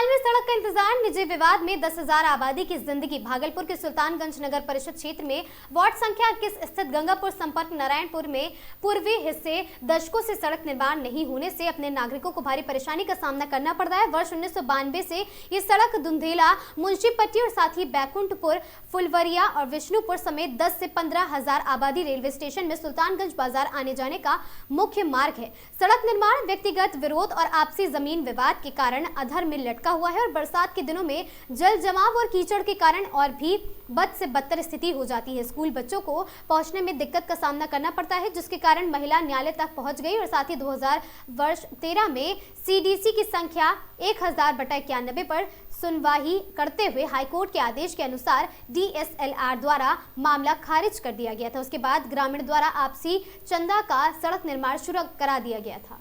साल में सड़क का इंतजार, निजी विवाद में 10,000 आबादी की जिंदगी। भागलपुर के सुल्तानगंज नगर परिषद क्षेत्र में वार्ड संख्या 21 स्थित गंगापुर संपर्क नारायणपुर में पूर्वी हिस्से दशकों से सड़क निर्माण नहीं होने से अपने नागरिकों को भारी परेशानी का सामना करना पड़ रहा है। वर्ष 1992 से ये सड़क धुंधेला, मुंशीपट्टी और साथ ही बैकुंठपुर, फुलवरिया और विष्णुपुर समेत 10 से 15,000 आबादी रेलवे स्टेशन में सुल्तानगंज बाजार आने जाने का मुख्य मार्ग है। सड़क निर्माण व्यक्तिगत विरोध और आपसी जमीन विवाद के कारण अधर में लटका हुआ है और बरसात के दिनों में जल जमाव और कीचड़ के कारण और भी बद से बदतर स्थिति हो जाती है। स्कूल बच्चों को पहुंचने में दिक्कत का सामना करना पड़ता है, जिसके कारण महिला न्यायालय तक पहुंच गई और साथ ही 2013 में सीडीसी की संख्या 1000/91 पर सुनवाई करते हुए हाईकोर्ट के आदेश के अनुसार डीएसएलआर द्वारा मामला खारिज कर दिया गया था। उसके बाद ग्रामीण द्वारा आपसी चंदा का सड़क निर्माण शुरू करा दिया गया था।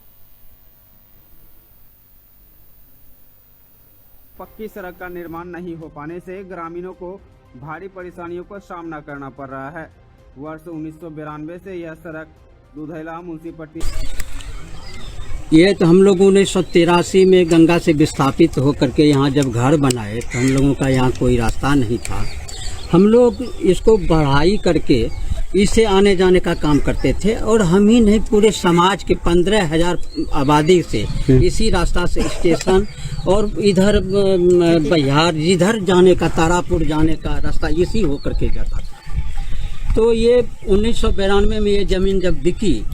पक्की सड़क का निर्माण नहीं हो पाने से ग्रामीणों को भारी परेशानियों का सामना करना पड़ रहा है। वर्ष 1992 से यह सड़क दुधैला मुंशीपट्टी ये तो हम लोग 1983 में गंगा से विस्थापित होकर के यहाँ जब घर बनाए तो हम लोगों का यहाँ कोई रास्ता नहीं था। हम लोग इसको बढ़ाई करके इससे आने जाने का काम करते थे और हम ही नहीं पूरे समाज के 15,000 आबादी से इसी रास्ता से स्टेशन और इधर बिहार जिधर जाने का तारापुर जाने का रास्ता इसी होकर के जाता था। तो ये 1992 में ये ज़मीन जब बिकी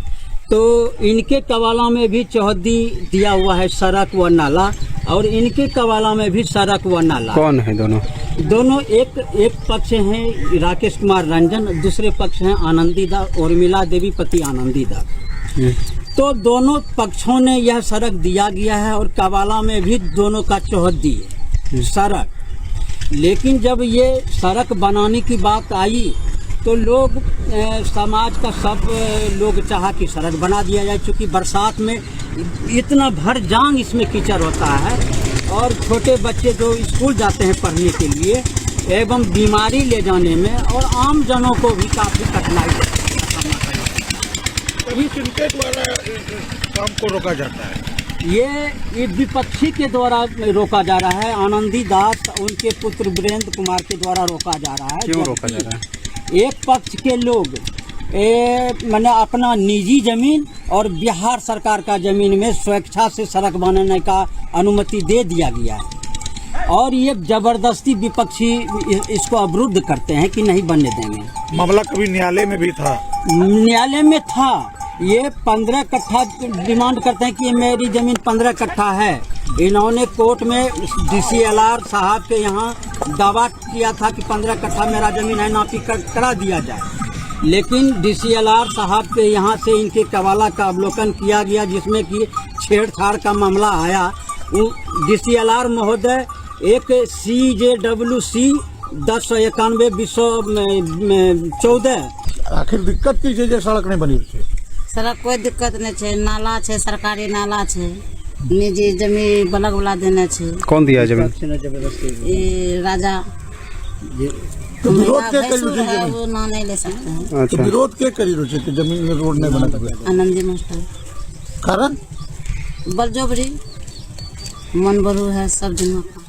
तो इनके कवाला में भी चौहद्दी दिया हुआ है, सड़क व नाला, और इनके कवाला में भी सड़क व नाला। कौन है दोनों? एक पक्ष हैं राकेश कुमार रंजन, दूसरे पक्ष हैं आनंदीदा उर्मिला देवी पति आनंदीदा। तो दोनों पक्षों ने यह सड़क दिया गया है और कवाला में भी दोनों का चौहद्दी है सड़क। लेकिन जब ये सड़क बनाने की बात आई तो लोग समाज का सब लोग चाहा कि सड़क बना दिया जाए, क्योंकि बरसात में इतना भर जांग इसमें कीचड़ होता है और छोटे बच्चे जो स्कूल जाते हैं पढ़ने के लिए एवं बीमारी ले जाने में और आम जनों को भी काफ़ी कठिनाई का सामना करना पड़ता है। अभी किनके द्वारा काम को रोका जाता है? ये विपक्षी के द्वारा रोका जा रहा है। आनंदी दास उनके पुत्र वीरेंद्र कुमार के द्वारा रोका जा रहा है। क्यों रोका जा रहा है? एक पक्ष के लोग मैंने अपना निजी जमीन और बिहार सरकार का जमीन में स्वेच्छा से सड़क बनाने का अनुमति दे दिया गया है और ये जबरदस्ती विपक्षी इसको अवरुद्ध करते हैं कि नहीं बनने देंगे। मामला कभी न्यायालय में भी था? न्यायालय में था। ये 15 कट्ठा डिमांड करते हैं कि मेरी जमीन 15 कट्ठा है। इन्होंने कोर्ट में डीसीएलआर साहब के यहाँ दावा किया था कि 15 कट्ठा मेरा जमीन है, नापी करा दिया जाए। लेकिन डीसीएलआर साहब के यहाँ से इनके कवाला का अवलोकन किया गया, जिसमें कि छेड़छाड़ का मामला आया। डीसीएलआर महोदय एक CJWC 1091/2014। आखिर दिक्कत की चीज सड़क नहीं बनी थी? सड़क कोई दिक्कत नहीं है, नाला है, सरकारी नाला है, निजी जमीन बलग वाला देने छे। कौन दिया जमीन? ये राजा। तो विरोध के है वो ना नहीं ले सकते हैं। अच्छा। तो विरोध के करी रोचे कि जमीन में रोड नहीं बना सकते? आनंदी मास्टर कारण बलजोबरी मन बरू है सब जन का।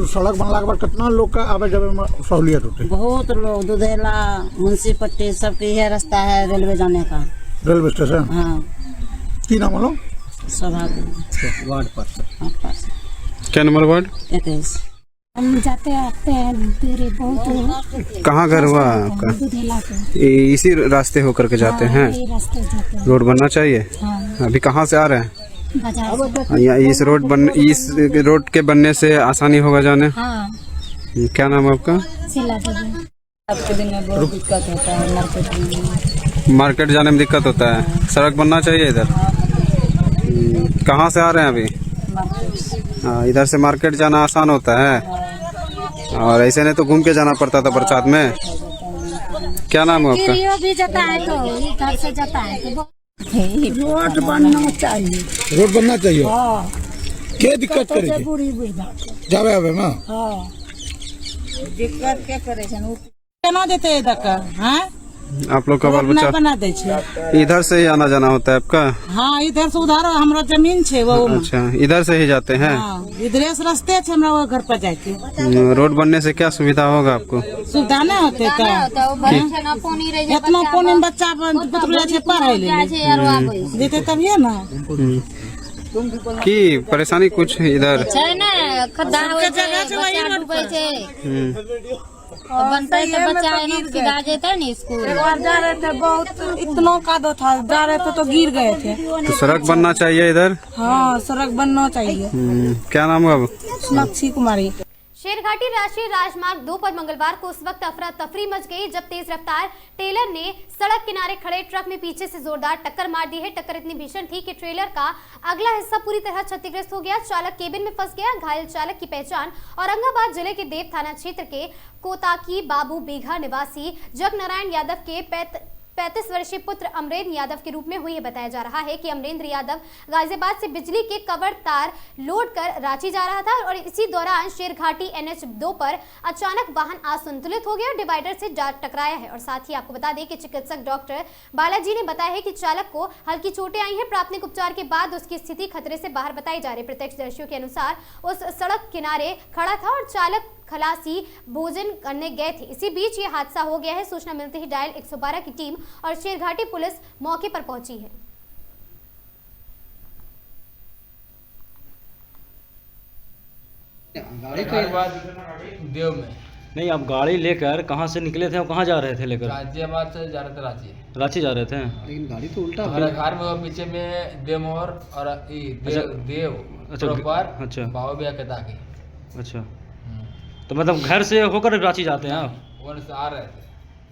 सड़क बनला के बाद कितना लोग का आवे जावे में सहूलियत होती? बहुत लोग दुधेला मुंशीपट्टी सबके यह रास्ता है रेलवे जाने का। Railway station? हाँ। की नाम बोलो? सौभाग्य वार्ड पर क्या नंबर वार्ड? 21। हम जाते आते हैं देरी बहुत। कहाँ घर हुआ आपका? दुधेला के। इसी रास्ते होकर के जाते हैं? यही रास्ते जाते हैं। रोड बनना चाहिए। हाँ। अभी कहाँ से आ रहे हैं? बाजार से। या इस रोड के बनने से आसानी होगा जाने? हाँ। क्या नाम है आपका? सिला देवी। सबके दिन में बहुत दिक्कत होता है, मार्केट में। मार्केट जाने में दिक्कत होता है। सड़क बनना चाहिए इधर। कहाँ से आ रहे हैं अभी? हाँ, इधर से मार्केट जाना आसान होता है और ऐसे नहीं तो घूम के जाना पड़ता था बरसात में। क्या नाम है आपका? भी जाता है तो इधर से जाता है तो रोड बनना चाहिए। रोड बनना चाहिए। हाँ। क्या दिक्कत करेगी? बुरी बुढ़ा जावे आवे में? हाँ। दिक्कत क्या करे छन? केना देते इधर का? हैं आप लोग का बाल रोड नहीं बच्चा बना दे छे। इधर से ही आना जाना होता है आपका? हाँ, इधर से उधर हमरा जमीन छे वो में। अच्छा, इधर से ही जाते हैं? हाँ, इधरे से रास्ते छे हमरा वो घर पर जाके। रोड बनने से क्या सुविधा होगा आपको? सुविधा नहीं होते का? इतना पानी में बच्चा पुतला छे पढ़े ले देते तभिए ना। की परेशानी कुछ इधर? खड्डा होय छै, बच्चा डूबै छै, बनते तो बच्चा एना सीधा जेते नहीं स्कूल। एक बार जा रहे थे, बहुत इतना कादो था, जा रहे थे तो गिर गए थे। तो सड़क बनना चाहिए इधर? हाँ, सड़क बनना चाहिए। क्या नाम है? सोनाक्षी कुमारी। शेरघाटी राष्ट्रीय राजमार्ग 2 पर मंगलवार को उस वक्त अफरा तफरी मच गई जब तेज रफ्तार टेलर ने सड़क किनारे खड़े ट्रक में पीछे से जोरदार टक्कर मार दी है। टक्कर इतनी भीषण थी कि ट्रेलर का अगला हिस्सा पूरी तरह क्षतिग्रस्त हो गया। चालक केबिन में फंस गया। घायल चालक की पहचान औरंगाबाद जिले के देव थाना क्षेत्र के कोताकी बाबू बीघा निवासी जगनारायण यादव के 35 वर्षीय पुत्र अमरेंद्र यादव के रूप में हुई है। बताया जा रहा है कि अमरेंद्र यादव गाजियाबाद से बिजली के कवर तार लोड कर रांची जा रहा था और इसी दौरान शेरघाटी NH 2 पर अचानक वाहन असंतुलित हो गया और डिवाइडर से जा टकराया है। और साथ ही आपको बता दें कि चिकित्सक डॉक्टर बालाजी ने बताया है कि चालक को हल्की चोटें आई हैं। प्राथमिक उपचार के बाद उसकी स्थिति खतरे से बाहर बताई जा रही। प्रत्यक्षदर्शियों के अनुसार उस सड़क किनारे खड़ा था और चालक खलासी भोजन करने गए थे। इसी बीच ये हादसा हो गया है। सूचना मिलते ही डायल 112 की टीम और शेरघाटी पुलिस मौके पर पहुंची है। देव में नहीं, आप गाड़ी लेकर कहाँ से निकले थे और कहाँ जा रहे थे लेकर? गाजियाबाद से जा रहे थे रांची। रांची जा रहे थे? लेकिन गाड़ी तो उल्टा हमारे घर में वो पीछे में देवमोहर और देव प्रॉपर अच्छा बाबा भैया के ताकि। अच्छा, तो मतलब घर से होकर रांची जाते हैं आप? वहाँ से आ रहे थे।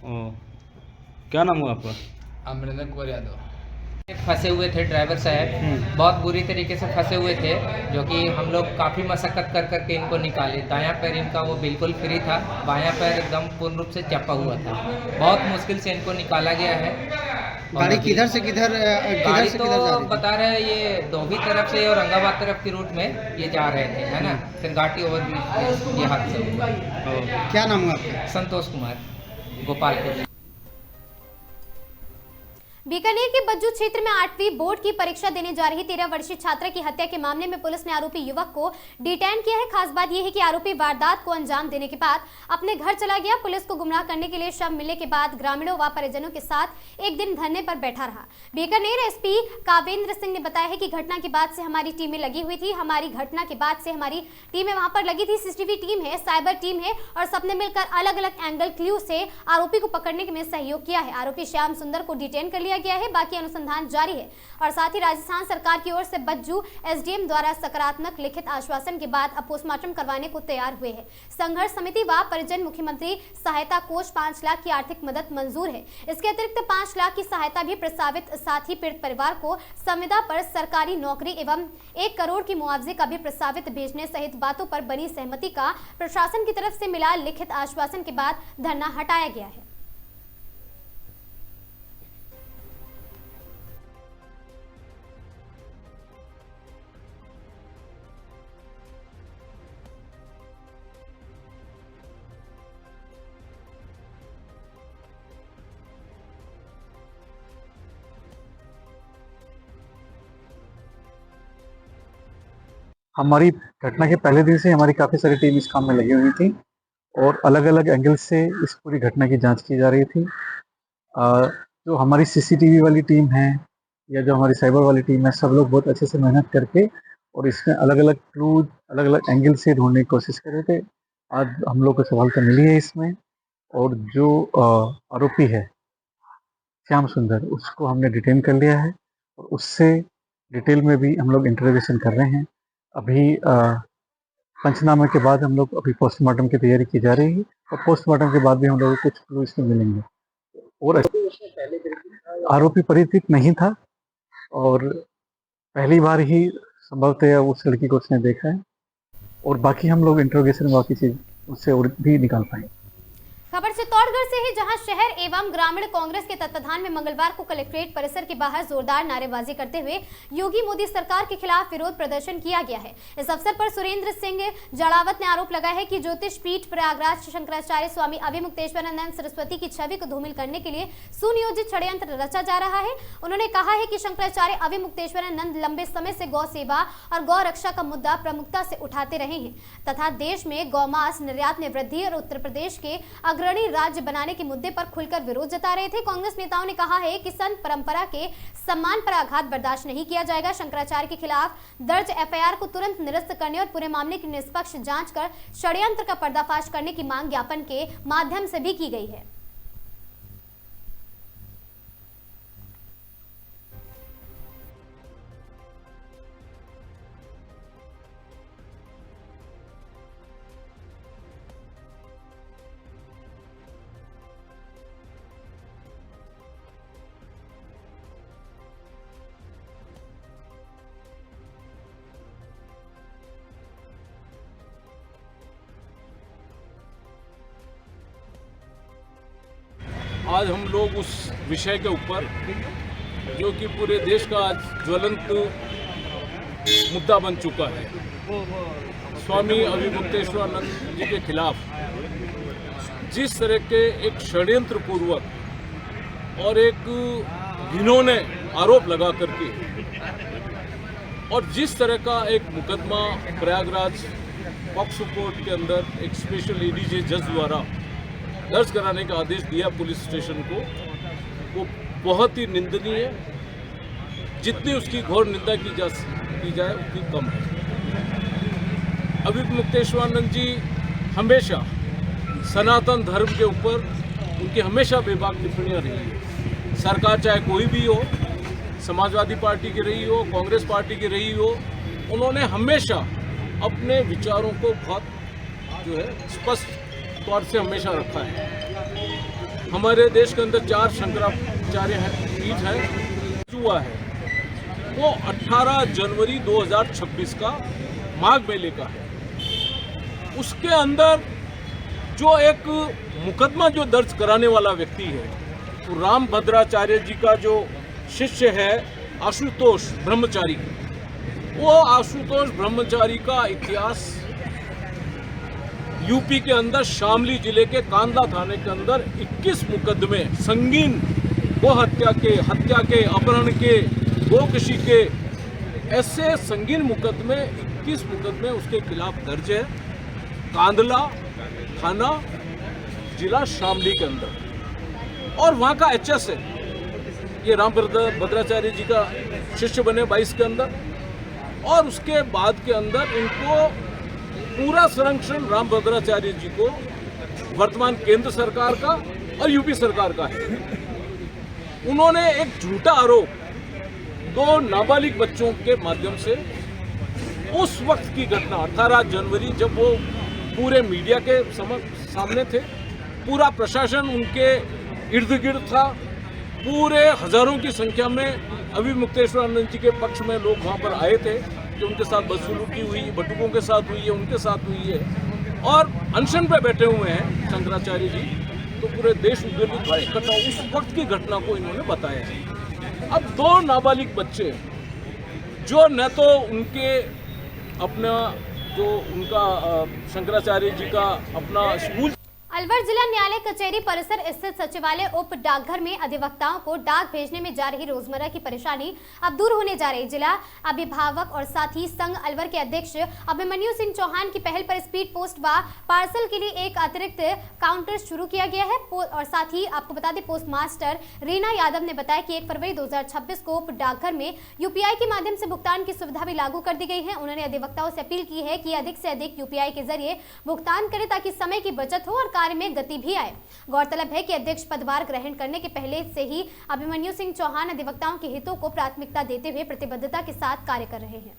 ओ, क्या नाम हुआ आपका? अमरेंद्र कुमार यादव। फंसे हुए थे ड्राइवर साहब, बहुत बुरी तरीके से फंसे हुए थे, जो कि हम लोग काफ़ी मशक्क़त कर करके इनको निकाले। दायां पैर इनका वो बिल्कुल फ्री था, बायां पैर एकदम पूर्ण रूप से चपा हुआ था। बहुत मुश्किल से इनको निकाला गया है। गाड़ी किधर से किधर गाड़ी तो बता रहे हैं ये दोही तरफ से और औरंगाबाद तरफ के रूट में ये जा रहे थे, है ना। शेरघाटी ओवरब्रिज ये हादसा हुआ। क्या नाम है आपका? संतोष कुमार, गोपालपुर। बीकानेर के बज्जू क्षेत्र में 8वीं बोर्ड की परीक्षा देने जा रही 13 वर्षीय छात्रा की हत्या के मामले में पुलिस ने आरोपी युवक को डिटेन किया है। खास बात यह है कि आरोपी वारदात को अंजाम देने के बाद अपने घर चला गया। पुलिस को गुमराह करने के लिए शव मिलने के बाद ग्रामीणों व परिजनों के साथ एक दिन धरने पर बैठा रहा। बीकानेर SP कावेंद्र सिंह ने बताया है कि घटना के बाद से हमारी टीमें लगी हुई थी। घटना के बाद से हमारी टीमें वहां पर लगी थी। CCTV टीम है, साइबर टीम है और सबने मिलकर अलग अलग एंगल क्लू से आरोपी को पकड़ने में सहयोग किया है। आरोपी श्याम सुंदर को डिटेन कर लिया गया है। बाकी अनुसंधान जारी है। और साथ ही राजस्थान सरकार की ओर से बज्जू SDM द्वारा सकारात्मक लिखित आश्वासन के बाद अब पोस्टमार्टम करवाने को तैयार हुए हैं। संघर्ष समिति व परिजन मुख्यमंत्री सहायता कोष 5 लाख की आर्थिक मदद मंजूर है। इसके अतिरिक्त 5 लाख की सहायता भी प्रस्तावित। साथ ही पीड़ित परिवार को संविदा पर सरकारी नौकरी एवं 1 करोड़ की मुआवजे का भी प्रस्तावित भेजने सहित बातों पर बनी सहमति का प्रशासन की तरफ से मिला लिखित आश्वासन के बाद धरना हटाया गया है। हमारी घटना के पहले दिन से हमारी काफ़ी सारी टीम इस काम में लगी हुई थी और अलग अलग एंगल से इस पूरी घटना की जांच की जा रही थी। जो हमारी CCTV वाली टीम है या जो हमारी साइबर वाली टीम है, सब लोग बहुत अच्छे से मेहनत करके और इसमें अलग अलग क्लू अलग अलग एंगल से ढूंढने की कोशिश कर रहे थे। आज हम लोग को सफलता मिली है इसमें और जो आरोपी है श्याम सुंदर, उसको हमने डिटेन कर लिया है और उससे डिटेल में भी हम लोग इंटरोगेशन कर रहे हैं। अभी पंचनामे के बाद हम लोग अभी पोस्टमार्टम की तैयारी की जा रही है और पोस्टमार्टम के बाद भी हम लोग को कुछ क्लू इसमें मिलेंगे। और आरोपी परिचित नहीं था और पहली बार ही संभवतः उस लड़की को उसने देखा है और बाकी हम लोग इंटरोगेशन बाकी चीज उससे और भी निकाल पाएंगे। खबर से चित्तौड़गढ़ से ही जहां शहर एवं ग्रामीण कांग्रेस के तत्वाधान में मंगलवार को कलेक्ट्रेट परिसर के बाहर जोरदार नारेबाजी करते हुए योगी मोदी सरकार के खिलाफ विरोध प्रदर्शन किया गया है। इस अवसर पर सुरेंद्र सिंह जड़ावत ने आरोप लगाया है कि ज्योतिष पीठ प्रयागराज शंकराचार्य स्वामी अभिमुक्तेश्वरानंद सरस्वती की छवि को धूमिल करने के लिए सुनियोजित षड्यंत्र रचा जा रहा है। उन्होंने कहा है कि शंकराचार्य अभिमुक्तेश्वरानंद लंबे समय से गौ सेवा और गौ रक्षा का मुद्दा प्रमुखता से उठाते रहे हैं तथा देश में गौमांस निर्यात में वृद्धि और उत्तर प्रदेश के अग्रणी राज्य बनाने के मुद्दे पर खुलकर विरोध जता रहे थे। कांग्रेस नेताओं ने कहा है कि संत परंपरा के सम्मान पर आघात बर्दाश्त नहीं किया जाएगा। शंकराचार्य के खिलाफ दर्ज एफआईआर को तुरंत निरस्त करने और पूरे मामले की निष्पक्ष जांच कर षड्यंत्र का पर्दाफाश करने की मांग ज्ञापन के माध्यम से भी की गई है। आज हम लोग उस विषय के ऊपर जो कि पूरे देश का ज्वलंत मुद्दा बन चुका है, स्वामी अभिमुक्तेश्वरानंद जी के खिलाफ जिस तरह के एक षड्यंत्र पूर्वक और एक घिनौने आरोप लगा करके और जिस तरह का एक मुकदमा प्रयागराज पॉक्सो कोर्ट के अंदर एक स्पेशल एडीजे जज द्वारा दर्ज कराने का आदेश दिया पुलिस स्टेशन को, वो बहुत ही निंदनीय है। जितनी उसकी घोर निंदा की जाए उतनी कम है। अभिमुक्तेश्वरानंद जी हमेशा सनातन धर्म के ऊपर उनकी हमेशा बेबाक टिप्पणियाँ रही है। सरकार चाहे कोई भी हो, समाजवादी पार्टी की रही हो, कांग्रेस पार्टी की रही हो, उन्होंने हमेशा अपने विचारों को बहुत जो है स्पष्ट तौर से हमेशा रखा है। हमारे देश के अंदर 4 शंकराचार्य पीठ है हुआ है, वो 18 जनवरी 2026 का माघ मेले का है। उसके अंदर जो एक मुकदमा जो दर्ज कराने वाला व्यक्ति है, तो रामभद्राचार्य जी का जो शिष्य है आशुतोष ब्रह्मचारी, वो आशुतोष ब्रह्मचारी का इतिहास यूपी के अंदर शामली जिले के कांदा थाने के अंदर 21 मुकदमे संगीन गो हत्या के, अपहरण के, गोकशी के, ऐसे संगीन मुकदमे 21 मुकदमे उसके खिलाफ दर्ज है कांदला थाना जिला शामली के अंदर। और वहाँ का एचएस है, ये रामभद्राचार्य जी का शिष्य बने 22 के अंदर, और उसके बाद के अंदर इनको पूरा संरक्षण रामभद्राचार्य जी को वर्तमान केंद्र सरकार का और यूपी सरकार का है। उन्होंने एक झूठा आरोप 2 नाबालिग बच्चों के माध्यम से उस वक्त की घटना 18 जनवरी जब वो पूरे मीडिया के सामने थे, पूरा प्रशासन उनके इर्द गिर्द था, पूरे हजारों की संख्या में अभिमुक्तेश्वरानंद जी के पक्ष में लोग वहाँ पर आए थे, जो उनके साथ बदसलूकी हुई, बटुकों के साथ हुई है, उनके साथ हुई है, और अनशन पे बैठे हुए हैं शंकराचार्य जी। तो पूरे देश उद्वेलित था, इकट्ठा उस वक्त की घटना को इन्होंने बताया है। अब 2 नाबालिग बच्चे जो न तो उनके अपना जो उनका शंकराचार्य जी का अपना स्कूल, अलवर जिला न्यायालय कचहरी परिसर स्थित सचिवालय उप डाकघर में अधिवक्ताओं को डाक भेजने में जा रही रोजमर्रा की परेशानी अब दूर होने जा रही। जिला अभिभावक और साथ ही संघ अलवर के अध्यक्ष अभिमन्यु सिंह चौहान की पहल पर स्पीड पोस्ट व पार्सल के लिए एक अतिरिक्त काउंटर शुरू किया गया है। और साथ ही आपको बता दें, पोस्ट मास्टर रीना यादव ने बताया कि 1 फरवरी 2026 को उप डाकघर में यूपीआई के माध्यम से भुगतान की सुविधा भी लागू कर दी गई है। उन्होंने अधिवक्ताओं से अपील की है कि अधिक से अधिक यूपीआई के जरिए भुगतान करें ताकि समय की बचत हो और कार्य में गति भी आए। गौरतलब है कि अध्यक्ष पदभार ग्रहण करने के पहले से ही अभिमन्यु सिंह चौहान अधिवक्ताओं के हितों को प्राथमिकता देते हुए प्रतिबद्धता के साथ कार्य कर रहे हैं।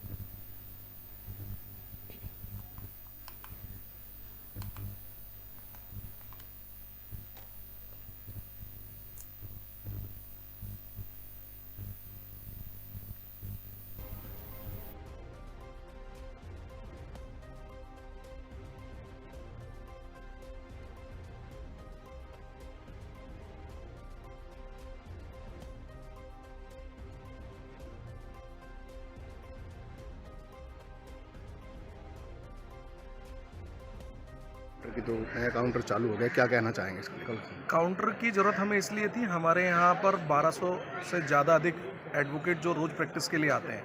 अभी तो नया काउंटर चालू हो गया, क्या कहना चाहेंगे इसके लिए? काउंटर की ज़रूरत हमें इसलिए थी, हमारे यहाँ पर 1200 से ज़्यादा अधिक एडवोकेट जो रोज़ प्रैक्टिस के लिए आते हैं।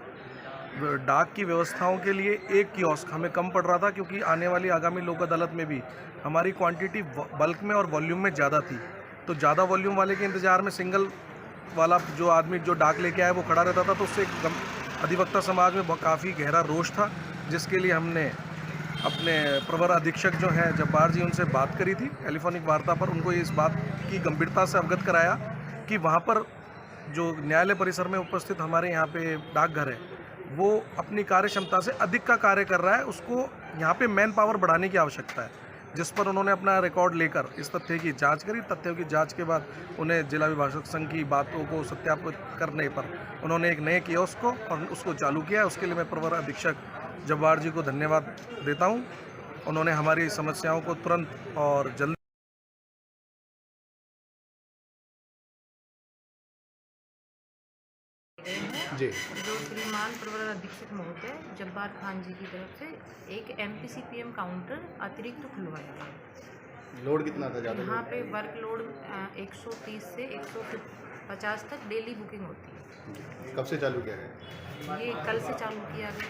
डाक की व्यवस्थाओं के लिए एक कियोस्क हमें कम पड़ रहा था, क्योंकि आने वाली आगामी लोक अदालत में भी हमारी क्वांटिटी बल्क में और वॉल्यूम में ज़्यादा थी, तो ज़्यादा वॉल्यूम वाले के इंतज़ार में सिंगल वाला जो आदमी जो डाक लेके आया वो खड़ा रहता था, तो उससे अधिवक्ता समाज में काफ़ी गहरा रोष था, जिसके लिए हमने अपने प्रवर अधीक्षक जो हैं जब्बार जी, उनसे बात करी थी टेलीफोनिक वार्ता पर। उनको इस बात की गंभीरता से अवगत कराया कि वहाँ पर जो न्यायालय परिसर में उपस्थित हमारे यहाँ पे डाकघर है, वो अपनी कार्य क्षमता से अधिक का कार्य कर रहा है, उसको यहाँ पे मैन पावर बढ़ाने की आवश्यकता है, जिस पर उन्होंने अपना रिकॉर्ड लेकर इस तथ्य की जांच करी। तथ्यों की जांच के बाद उन्हें जिला विभाजक संघ की बातों को सत्यापित करने पर उन्होंने एक नए कियोस्क को और उसको चालू किया। उसके लिए मैं प्रवर अधीक्षक जब्बार जी को धन्यवाद देता हूं। उन्होंने हमारी समस्याओं को तुरंत और जल्दी जी जो श्रीमान प्रवर अधीक्षक महोदय जब्बार खान जी की तरफ से एक MPCPM काउंटर अतिरिक्त खुलवाया था। लोड कितना था ज़्यादा? यहाँ पे वर्क लोड 130 से 150 तक डेली बुकिंग होती है। कब से चालू किया गया? ये कल से चालू किया गया,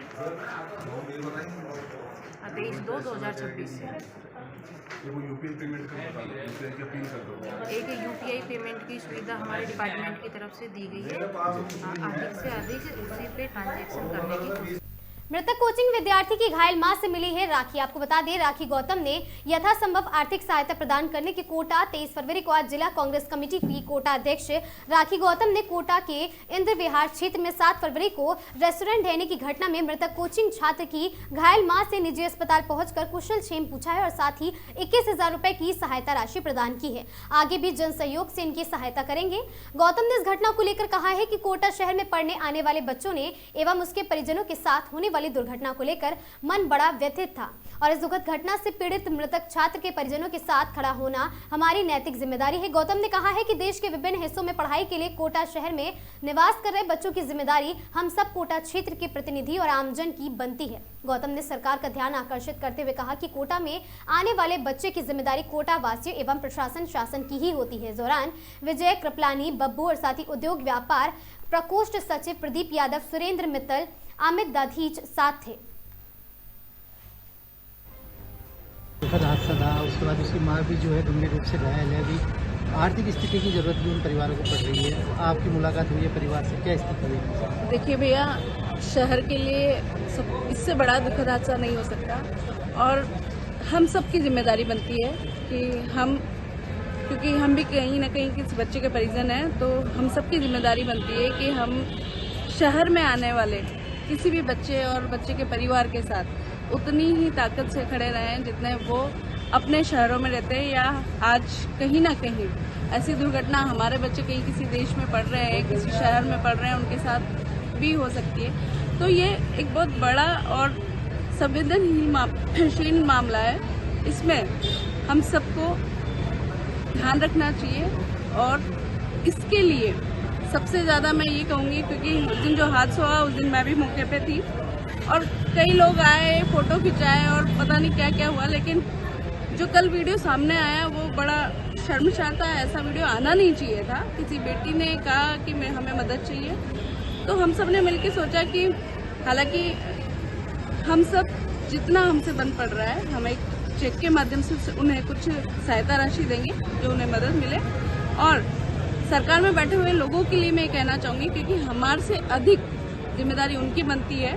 23/2/2026 से। एक UPI पेमेंट की सुविधा हमारे डिपार्टमेंट की तरफ से दी गई है, अधिक से अधिक उसी पे ट्रांजैक्शन करने की कोशिश। मृतक कोचिंग विद्यार्थी की घायल मां से मिली है राखी। आपको बता दें, राखी गौतम ने यथासंभव आर्थिक सहायता प्रदान करने की कोटा 23 फरवरी को आज जिला कांग्रेस कमेटी की कोटा अध्यक्ष राखी गौतम ने कोटा के इंद्र विहार क्षेत्र में 7 फरवरी को रेस्टोरेंट ढहने की घटना में मृतक कोचिंग छात्र की घायल मां से निजी अस्पताल पहुंचकर कुशल क्षेम पूछा है और साथ ही 21,000 रुपए की सहायता राशि प्रदान की है। आगे भी जन सहयोग से इनकी सहायता करेंगे। गौतम ने इस घटना को लेकर कहा है कि कोटा शहर में पढ़ने आने वाले बच्चों ने एवं उसके परिजनों के साथ होने वाली दुर्घटना को लेकर मन बड़ा व्यथित था और इस दुखद घटना से पीड़ित मृतक छात्र के परिजनों के साथ खड़ा होना हमारी नैतिक जिम्मेदारी है। गौतम ने कहा है कि देश के विभिन्न हिस्सों में पढ़ाई के लिए कोटा शहर में निवास कर रहे बच्चों की जिम्मेदारी हम सब कोटा क्षेत्र के प्रतिनिधि और आमजन की बनती है। गौतम ने सरकार का ध्यान आकर्षित करते हुए कहा कि कोटा में आने वाले बच्चे की जिम्मेदारी कोटा वासियों एवं प्रशासन शासन की ही होती है। इस दौरान विजय कृपलानी, बब्बू और साथ ही उद्योग व्यापार प्रकोष्ठ सचिव प्रदीप यादव, सुरेंद्र मित्तल, अमित दाधीच साथ थे। दुखद हादसा था, उसके बाद उसकी मां भी जो है गंभीर रूप से घायल है। अभी आर्थिक स्थिति की जरूरत भी उन परिवारों को पड़ रही है। आपकी मुलाकात हुई है परिवार से, क्या स्थिति है? देखिए भैया, शहर के लिए इससे बड़ा दुखद हादसा नहीं हो सकता और हम सबकी जिम्मेदारी बनती है कि क्योंकि हम भी कहीं ना कहीं किसी बच्चे के परिजन हैं, तो हम सबकी जिम्मेदारी बनती है कि हम शहर में आने वाले किसी भी बच्चे और बच्चे के परिवार के साथ उतनी ही ताकत से खड़े रहें जितने वो अपने शहरों में रहते हैं। या आज कहीं ना कहीं ऐसी दुर्घटना हमारे बच्चे कहीं किसी देश में पढ़ रहे हैं, किसी शहर में पढ़ रहे हैं, उनके साथ भी हो सकती है। तो ये एक बहुत बड़ा और संवेदनशील मामला है। इसमें हम सबको ध्यान रखना चाहिए और इसके लिए सबसे ज़्यादा मैं ये कहूँगी, क्योंकि उस दिन जो हादसा हुआ उस दिन मैं भी मौके पे थी और कई लोग आए, फोटो खिंचाए और पता नहीं क्या क्या हुआ, लेकिन जो कल वीडियो सामने आया वो बड़ा शर्मसार था। ऐसा वीडियो आना नहीं चाहिए था। किसी बेटी ने कहा कि हमें मदद चाहिए, तो हम सब ने मिलकर सोचा कि हालांकि हम सब जितना हमसे बन पड़ रहा है, हम एक चेक के माध्यम से उन्हें कुछ सहायता राशि देंगे जो उन्हें मदद मिले। और सरकार में बैठे हुए लोगों के लिए मैं कहना चाहूँगी, क्योंकि हमारे से अधिक जिम्मेदारी उनकी बनती है,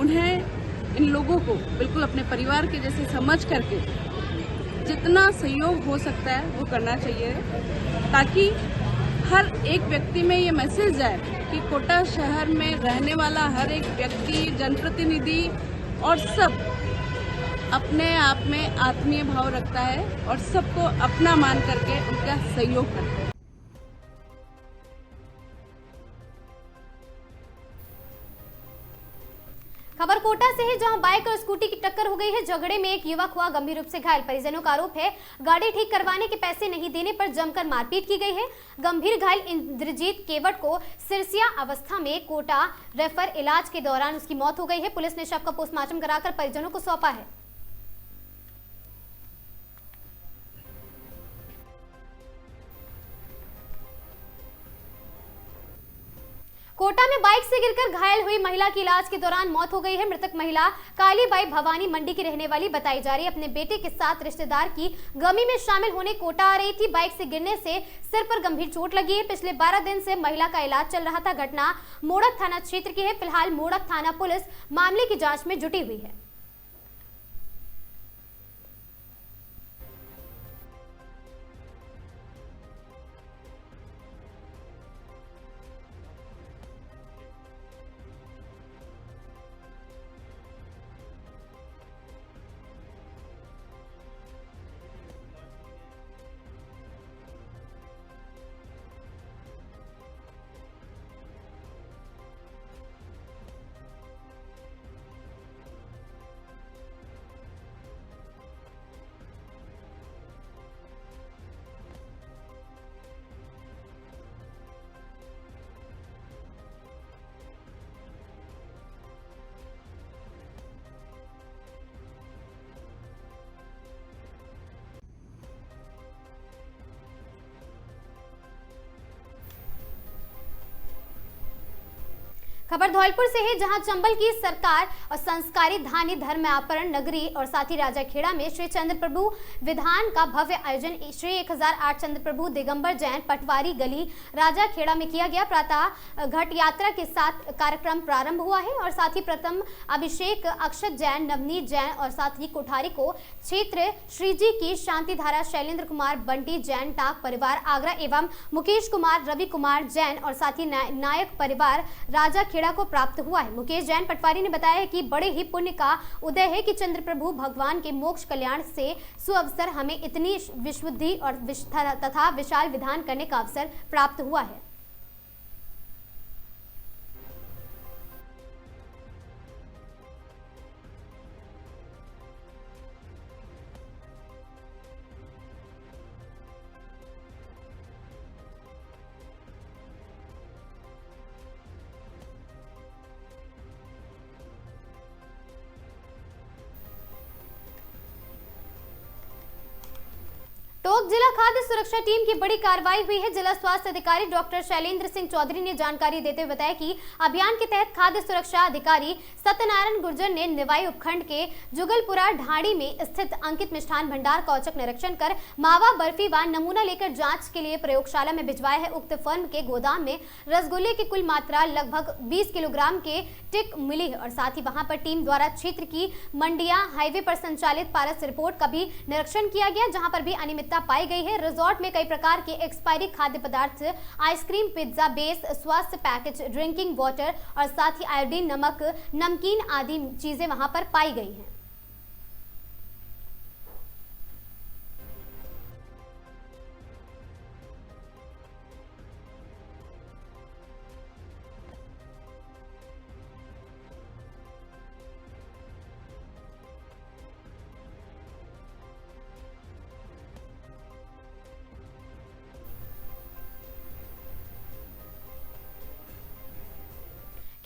उन्हें इन लोगों को बिल्कुल अपने परिवार के जैसे समझ करके जितना सहयोग हो सकता है वो करना चाहिए, ताकि हर एक व्यक्ति में ये मैसेज जाए कि कोटा शहर में रहने वाला हर एक व्यक्ति, जनप्रतिनिधि और सब अपने आप में आत्मीय भाव रखता है और सबको अपना मान करके उनका सहयोग करता है। खबर कोटा से है, जहां बाइक और स्कूटी की टक्कर हो गई है। झगड़े में एक युवक हुआ गंभीर रूप से घायल। परिजनों का आरोप है गाड़ी ठीक करवाने के पैसे नहीं देने पर जमकर मारपीट की गई है। गंभीर घायल इंद्रजीत केवट को सिरसिया अवस्था में कोटा रेफर, इलाज के दौरान उसकी मौत हो गई है। पुलिस ने शव का पोस्टमार्टम कराकर परिजनों को सौंपा है। कोटा में बाइक से गिरकर घायल हुई महिला की इलाज के दौरान मौत हो गई है। मृतक महिला कालीबाई भवानी मंडी की रहने वाली बताई जा रही है। अपने बेटे के साथ रिश्तेदार की गमी में शामिल होने कोटा आ रही थी। बाइक से गिरने से सिर पर गंभीर चोट लगी है। पिछले 12 दिन से महिला का इलाज चल रहा था। घटना मोड़क थाना क्षेत्र की है। फिलहाल मोड़क थाना पुलिस मामले की जांच में जुटी हुई है। खबर धौलपुर से है, जहां चंबल की सरकार और संस्कारी धानी धर्मापरण नगरी और साथ ही राजाखेड़ा में श्री चंद्र प्रभु विधान का भव्य आयोजन श्री 1008 चंद्र प्रभु दिगंबर जैन पटवारी गली राजाखेड़ा में किया गया। प्रातः घट यात्रा के साथ कार्यक्रम प्रारंभ हुआ है और साथ ही प्रथम अभिषेक अक्षत जैन, नवनीत जैन और साथ ही कोठारी को क्षेत्र श्रीजी की शांतिधारा शैलेंद्र कुमार बंटी जैन टाक परिवार आगरा एवं मुकेश कुमार रवि कुमार जैन और साथ ही नायक परिवार राजाखेड़ा को प्राप्त हुआ है। मुकेश जैन पटवारी ने बताया है कि बड़े ही पुण्य का उदय है कि चंद्र प्रभु भगवान के मोक्ष कल्याण से सुअवसर हमें इतनी विशुद्धि और तथा विशाल विधान करने का अवसर प्राप्त हुआ है। टोंक जिला खाद्य सुरक्षा टीम की बड़ी कार्रवाई हुई है। जिला स्वास्थ्य अधिकारी डॉक्टर शैलेंद्र सिंह चौधरी ने जानकारी देते हुए बताया कि अभियान के तहत खाद्य सुरक्षा अधिकारी सत्यनारायण गुर्जर ने निवाई उपखंड के जुगलपुरा ढाणी में स्थित अंकित मिष्ठान भंडार का औचक निरीक्षण कर मावा बर्फी व नमूना लेकर जांच के लिए प्रयोगशाला में भिजवाया है। उक्त फर्म के गोदाम में रसगुल्ले की कुल मात्रा लगभग 20 किलोग्राम के टिक मिली है और साथ ही वहां पर टीम द्वारा क्षेत्र की मंडिया हाईवे पर संचालित पारस रिपोर्ट का भी निरीक्षण किया गया, जहां पर भी अनियमितता पाई गई है। रिजॉर्ट में कई प्रकार के एक्सपायरी खाद्य पदार्थ, आइसक्रीम, पिज्जा बेस, स्वास्थ्य पैकेज, ड्रिंकिंग वाटर और साथ ही आयोडीन, नमक, नमकीन आदि चीजें वहां पर पाई गई हैं।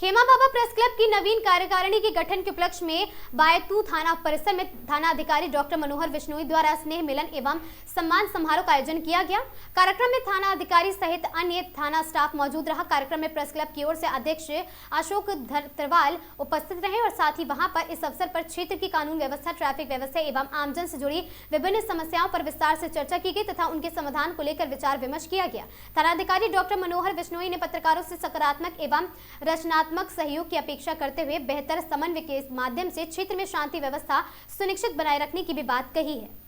खेमा बाबा प्रेस क्लब की नवीन कार्यकारिणी के गठन के उपलक्ष्य में बायतू थाना परिसर में थाना अधिकारी डॉक्टर मनोहर विश्नोई द्वारा स्नेह मिलन एवं सम्मान समारोह का आयोजन किया गया। कार्यक्रम में थाना अधिकारी सहित अन्य थाना स्टाफ मौजूद रहा। कार्यक्रम में प्रेस क्लब की ओर से अध्यक्ष अशोक धरतरवाल उपस्थित रहे और साथ ही वहां पर इस अवसर पर क्षेत्र की कानून व्यवस्था, ट्रैफिक व्यवस्था एवं आमजन से जुड़ी विभिन्न समस्याओं पर विस्तार से चर्चा की गई तथा उनके समाधान को लेकर विचार विमर्श किया गया। थाना अधिकारी डॉक्टर मनोहर विश्नोई ने पत्रकारों से सकारात्मक एवं रचनात्मक सहयोग की अपेक्षा करते हुए बेहतर समन्वय के माध्यम से क्षेत्र में शांति व्यवस्था सुनिश्चित बनाए रखने की भी बात कही है।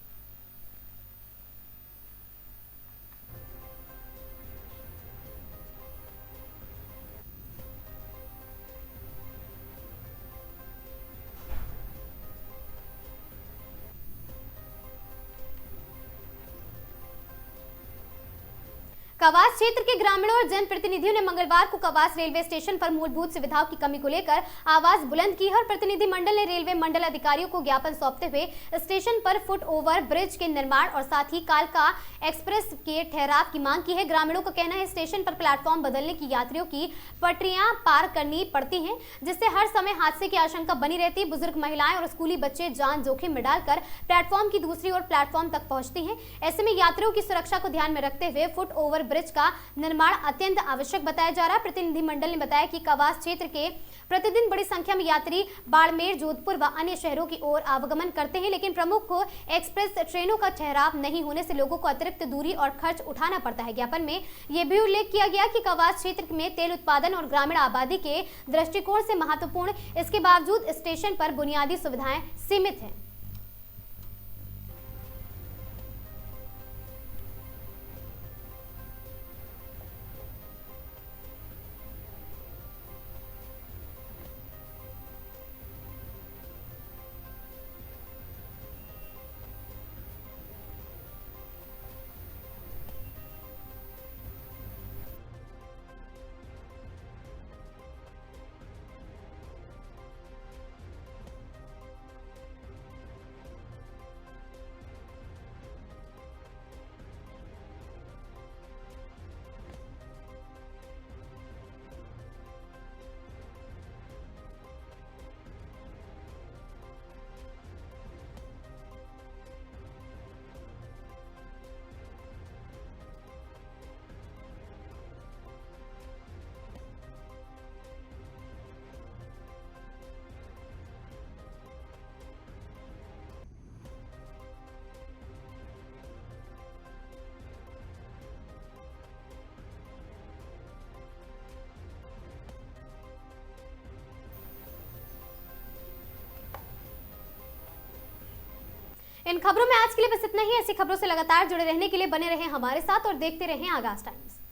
कवास क्षेत्र के ग्रामीणों और जनप्रतिनिधियों ने मंगलवार को कवास रेलवे स्टेशन पर मूलभूत सुविधाओं की कमी को लेकर आवाज बुलंद की है और प्रतिनिधि मंडल ने रेलवे मंडल अधिकारियों को ज्ञापन सौंपते हुए स्टेशन पर फुट ओवर ब्रिज के निर्माण और साथ ही कालका एक्सप्रेस के ठहराव की मांग की है। ग्रामीणों का कहना है स्टेशन पर प्लेटफॉर्म बदलने की यात्रियों की पटरियां पार करनी पड़ती हैं, जिससे हर समय हादसे की आशंका बनी रहती है। बुजुर्ग महिलाएं और स्कूली बच्चे जान जोखिम में डालकर प्लेटफॉर्म की दूसरी ओर प्लेटफॉर्म तक पहुंचती हैं। ऐसे में यात्रियों की सुरक्षा को ध्यान में रखते हुए फुट ओवर ब्रिज का निर्माण अत्यंत आवश्यक बताया जा रहा है। प्रतिनिधिमंडल ने बताया कि कवास क्षेत्र के प्रतिदिन बड़ी संख्या में यात्री बाड़मेर, जोधपुर व अन्य शहरों की ओर आवागमन करते हैं, लेकिन प्रमुख एक्सप्रेस ट्रेनों का ठहराव नहीं होने से लोगों को अतिरिक्त दूरी और खर्च उठाना पड़ता है। ज्ञापन में यह भी उल्लेख किया गया कि कवास क्षेत्र में तेल उत्पादन और ग्रामीण आबादी के दृष्टिकोण से महत्वपूर्ण, इसके बावजूद स्टेशन पर बुनियादी सुविधाएं सीमित हैं। इन खबरों में आज के लिए बस इतना ही। ऐसी खबरों से लगातार जुड़े रहने के लिए बने रहें हमारे साथ और देखते रहें आगाज टाइम्स।